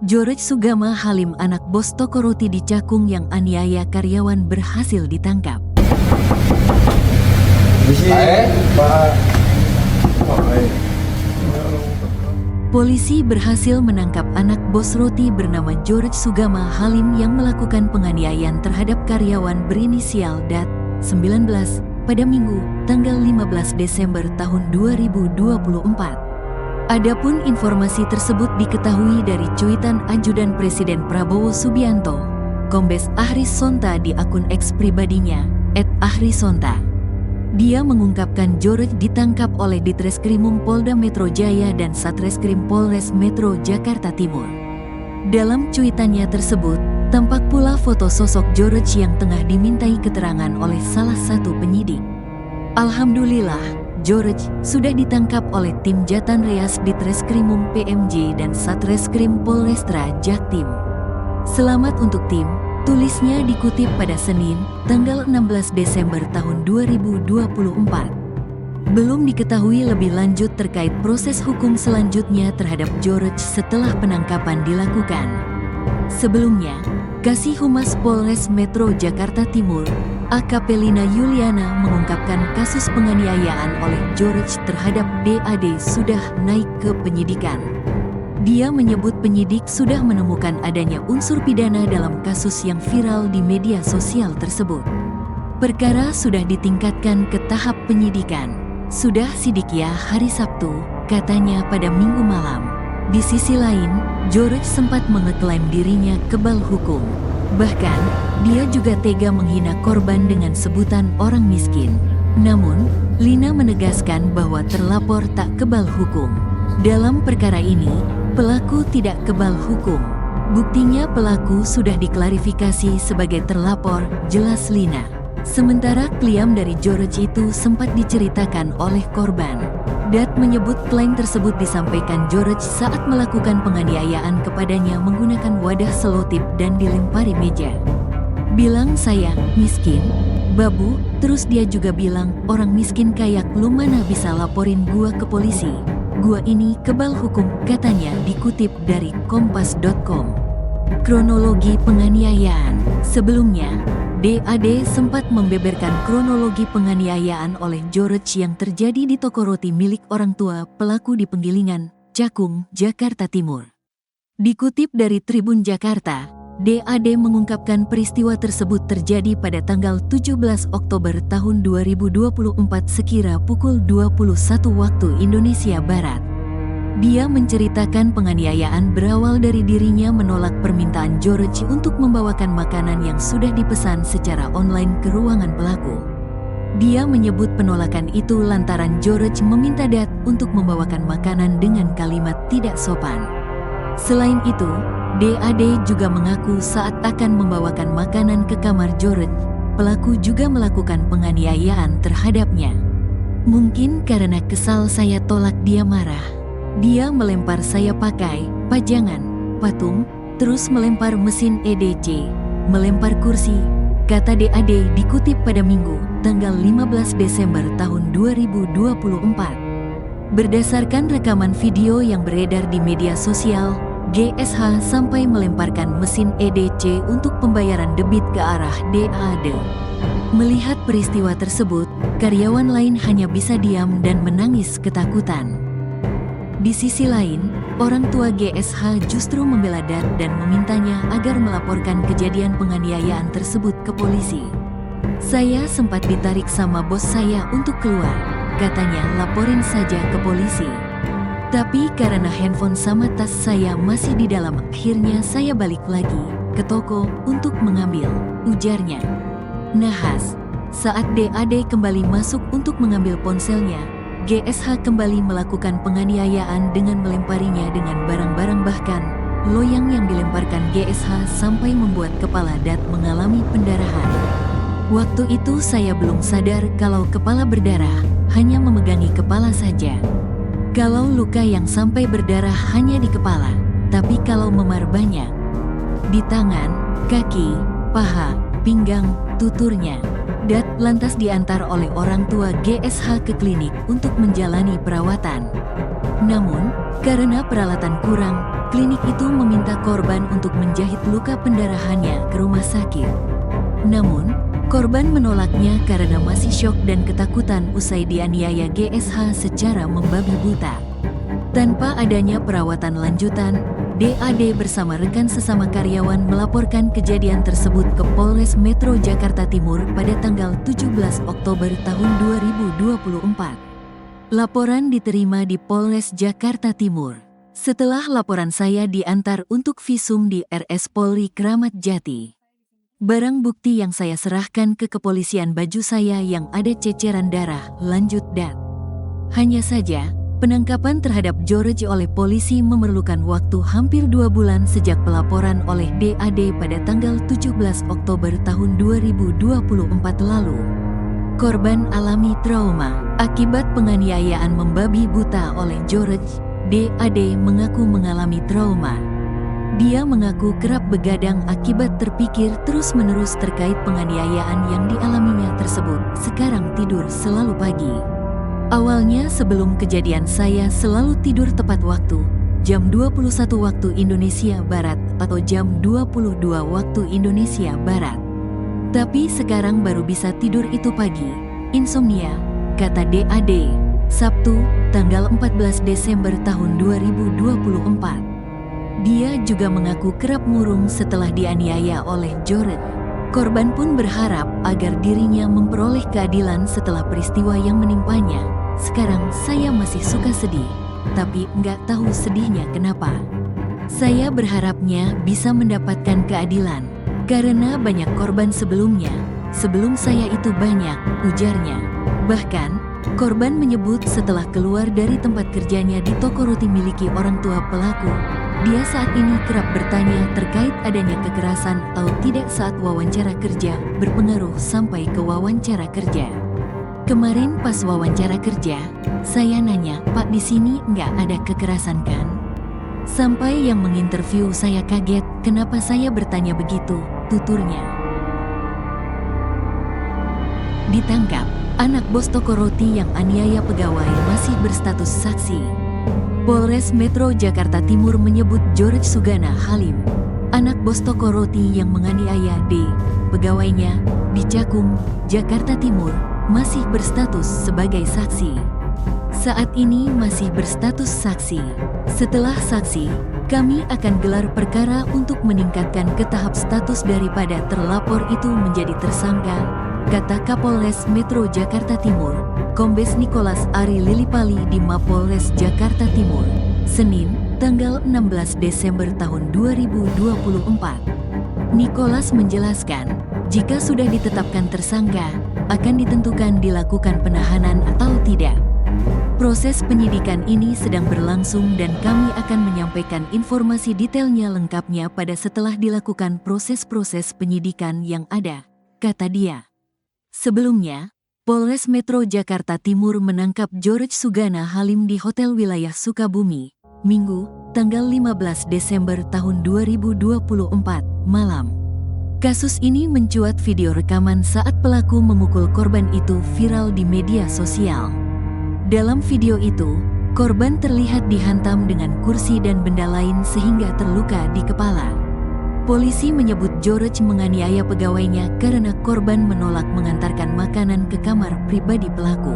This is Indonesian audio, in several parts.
George Sugama Halim, anak bos toko roti di Cakung yang aniaya karyawan, berhasil ditangkap. Polisi berhasil menangkap anak bos roti bernama George Sugama Halim yang melakukan penganiayaan terhadap karyawan berinisial DAT 19 pada Minggu, tanggal 15 Desember tahun 2024. Adapun informasi tersebut diketahui dari cuitan Ajudan Presiden Prabowo Subianto, Kombes Ahris Sonta di akun X pribadinya, @ahrisonta. Dia mengungkapkan George ditangkap oleh Ditreskrimum Polda Metro Jaya dan Satreskrim Polres Metro Jakarta Timur. Dalam cuitannya tersebut, tampak pula foto sosok George yang tengah dimintai keterangan oleh salah satu penyidik. Alhamdulillah, George sudah ditangkap oleh tim Jatan Reas Ditreskrimum PMJ dan Satreskrim Polrestra Jaktim. Selamat untuk tim, tulisnya dikutip pada Senin, tanggal 16 Desember tahun 2024. Belum diketahui lebih lanjut terkait proses hukum selanjutnya terhadap George setelah penangkapan dilakukan. Sebelumnya, Kasih Humas Polres Metro Jakarta Timur, AKP Lina Yuliana, mengungkapkan kasus penganiayaan oleh George terhadap DAD sudah naik ke penyidikan. Dia menyebut penyidik sudah menemukan adanya unsur pidana dalam kasus yang viral di media sosial tersebut. Perkara sudah ditingkatkan ke tahap penyidikan. Sudah sidik ya hari Sabtu, katanya pada Minggu malam. Di sisi lain, George sempat mengeklaim dirinya kebal hukum. Bahkan, dia juga tega menghina korban dengan sebutan orang miskin. Namun, Lina menegaskan bahwa terlapor tak kebal hukum. Dalam perkara ini, pelaku tidak kebal hukum. Buktinya pelaku sudah diklarifikasi sebagai terlapor, jelas Lina. Sementara klaim dari George itu sempat diceritakan oleh korban. Dat menyebut klaim tersebut disampaikan George saat melakukan penganiayaan kepadanya menggunakan wadah selotip dan dilempari meja. Bilang saya miskin, babu, terus dia juga bilang orang miskin kayak lu mana bisa laporin gua ke polisi. Gua ini kebal hukum, katanya, dikutip dari kompas.com. Kronologi penganiayaan. Sebelumnya, DAD sempat membeberkan kronologi penganiayaan oleh George yang terjadi di toko roti milik orang tua pelaku di Penggilingan, Cakung, Jakarta Timur. Dikutip dari Tribun Jakarta, DAD mengungkapkan peristiwa tersebut terjadi pada tanggal 17 Oktober tahun 2024 sekira pukul 21 waktu Indonesia Barat. Dia menceritakan penganiayaan berawal dari dirinya menolak permintaan George untuk membawakan makanan yang sudah dipesan secara online ke ruangan pelaku. Dia menyebut penolakan itu lantaran George meminta Dat untuk membawakan makanan dengan kalimat tidak sopan. Selain itu, DAD juga mengaku saat akan membawakan makanan ke kamar George, pelaku juga melakukan penganiayaan terhadapnya. Mungkin karena kesal saya tolak dia marah. Dia melempar saya pakai pajangan, patung, terus melempar mesin EDC, melempar kursi, kata DAD dikutip pada Minggu, tanggal 15 Desember tahun 2024. Berdasarkan rekaman video yang beredar di media sosial, GSH sampai melemparkan mesin EDC untuk pembayaran debit ke arah DAD. Melihat peristiwa tersebut, karyawan lain hanya bisa diam dan menangis ketakutan. Di sisi lain, orang tua GSH justru membela Dat dan memintanya agar melaporkan kejadian penganiayaan tersebut ke polisi. Saya sempat ditarik sama bos saya untuk keluar, katanya, laporin saja ke polisi. Tapi karena handphone sama tas saya masih di dalam, akhirnya saya balik lagi ke toko untuk mengambil, ujarnya. Nahas, saat DAD kembali masuk untuk mengambil ponselnya, GSH kembali melakukan penganiayaan dengan melemparinya dengan barang-barang, bahkan loyang yang dilemparkan GSH sampai membuat kepala Dat mengalami pendarahan. Waktu itu saya belum sadar kalau kepala berdarah, hanya memegangi kepala saja. Kalau luka yang sampai berdarah hanya di kepala, tapi kalau memar banyak. Di tangan, kaki, paha, pinggang, tuturnya. Dat lantas diantar oleh orang tua GSH ke klinik untuk menjalani perawatan. Namun, karena peralatan kurang, Klinik itu meminta korban untuk menjahit luka pendarahannya ke rumah sakit. Namun, korban menolaknya karena masih syok dan ketakutan usai dianiaya GSH secara membabi buta. Tanpa adanya perawatan lanjutan, DAD bersama rekan sesama karyawan melaporkan kejadian tersebut ke Polres Metro Jakarta Timur pada tanggal 17 Oktober tahun 2024. Laporan diterima di Polres Jakarta Timur. Setelah laporan saya diantar untuk visum di RS Polri Kramat Jati. Barang bukti yang saya serahkan ke kepolisian baju saya yang ada ceceran darah, lanjut Dat. Hanya saja, penangkapan terhadap George oleh polisi memerlukan waktu hampir 2 bulan sejak pelaporan oleh DAD pada tanggal 17 Oktober tahun 2024 lalu. Korban alami trauma akibat penganiayaan membabi buta oleh George. DAD mengaku mengalami trauma. Dia mengaku kerap begadang akibat terpikir terus-menerus terkait penganiayaan yang dialaminya tersebut. Sekarang tidur selalu pagi. Awalnya sebelum kejadian saya selalu tidur tepat waktu, jam 21 waktu Indonesia Barat atau jam 22 waktu Indonesia Barat. Tapi sekarang baru bisa tidur itu pagi. Insomnia, kata DAD. Sabtu, tanggal 14 Desember tahun 2024. Dia juga mengaku kerap murung setelah dianiaya oleh George. Korban pun berharap agar dirinya memperoleh keadilan setelah peristiwa yang menimpanya. Sekarang saya masih suka sedih, tapi nggak tahu sedihnya kenapa. Saya berharapnya bisa mendapatkan keadilan, karena banyak korban sebelumnya. Sebelum saya itu banyak, ujarnya. Bahkan, korban menyebut setelah keluar dari tempat kerjanya di toko roti miliki orang tua pelaku, dia saat ini kerap bertanya terkait adanya kekerasan atau tidak saat wawancara kerja, berpengaruh sampai ke wawancara kerja. Kemarin pas wawancara kerja, saya nanya, "Pak, di sini nggak ada kekerasan kan?" Sampai yang menginterview saya kaget, kenapa saya bertanya begitu, tuturnya. Ditangkap, anak bos toko roti yang aniaya pegawai masih berstatus saksi. Polres Metro Jakarta Timur menyebut George Sugana Halim, anak bos toko roti yang menganiaya D, pegawainya, di Cakung, Jakarta Timur, masih berstatus sebagai saksi. Saat ini masih berstatus saksi. Setelah saksi, kami akan gelar perkara untuk meningkatkan ke tahap status daripada terlapor itu menjadi tersangka, kata Kapolres Metro Jakarta Timur, Kombes Nicholas Ari Lilipali di Mapolres Jakarta Timur, Senin, tanggal 16 Desember tahun 2024. Nicholas menjelaskan, jika sudah ditetapkan tersangka, akan ditentukan dilakukan penahanan atau tidak. Proses penyidikan ini sedang berlangsung dan kami akan menyampaikan informasi detailnya lengkapnya pada setelah dilakukan proses-proses penyidikan yang ada, kata dia. Sebelumnya, Polres Metro Jakarta Timur menangkap George Sugana Halim di Hotel Wilayah Sukabumi, Minggu, tanggal 15 Desember tahun 2024, malam. Kasus ini mencuat video rekaman saat pelaku memukul korban itu viral di media sosial. Dalam video itu, korban terlihat dihantam dengan kursi dan benda lain sehingga terluka di kepala. Polisi menyebut George menganiaya pegawainya karena korban menolak mengantarkan makanan ke kamar pribadi pelaku.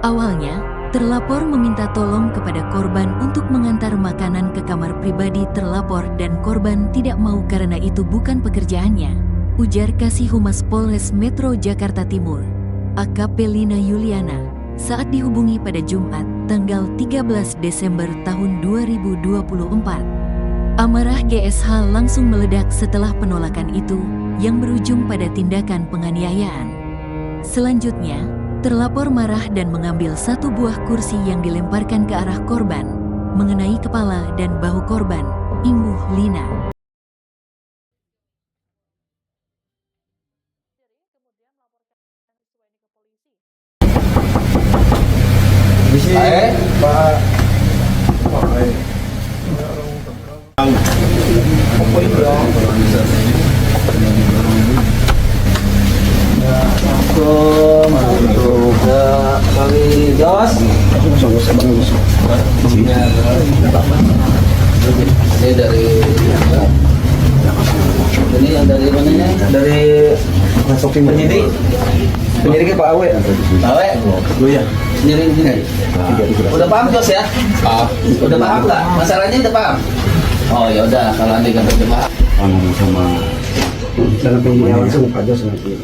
Awalnya, terlapor meminta tolong kepada korban untuk mengantar makanan ke kamar pribadi terlapor dan korban tidak mau karena itu bukan pekerjaannya, ujar Kasih Humas Polres Metro Jakarta Timur, AKP Lina Yuliana, saat dihubungi pada Jumat, tanggal 13 Desember tahun 2024. Amarah GSH langsung meledak setelah penolakan itu, yang berujung pada tindakan penganiayaan. Selanjutnya, terlapor marah dan mengambil satu buah kursi yang dilemparkan ke arah korban, mengenai kepala dan bahu korban, imbuh Lina. Pak. Kali gas. Ini dari ini yang dari mananya? Dari penyidik. Penyidiknya Pak Awe. Awe? Lu ya. Sendiri. Udah paham Jos ya? Udah paham nggak? Masalahnya udah paham? Oh ya udah, kalau anda nggak paham. Sama penyidik langsung Pak Jos nanti.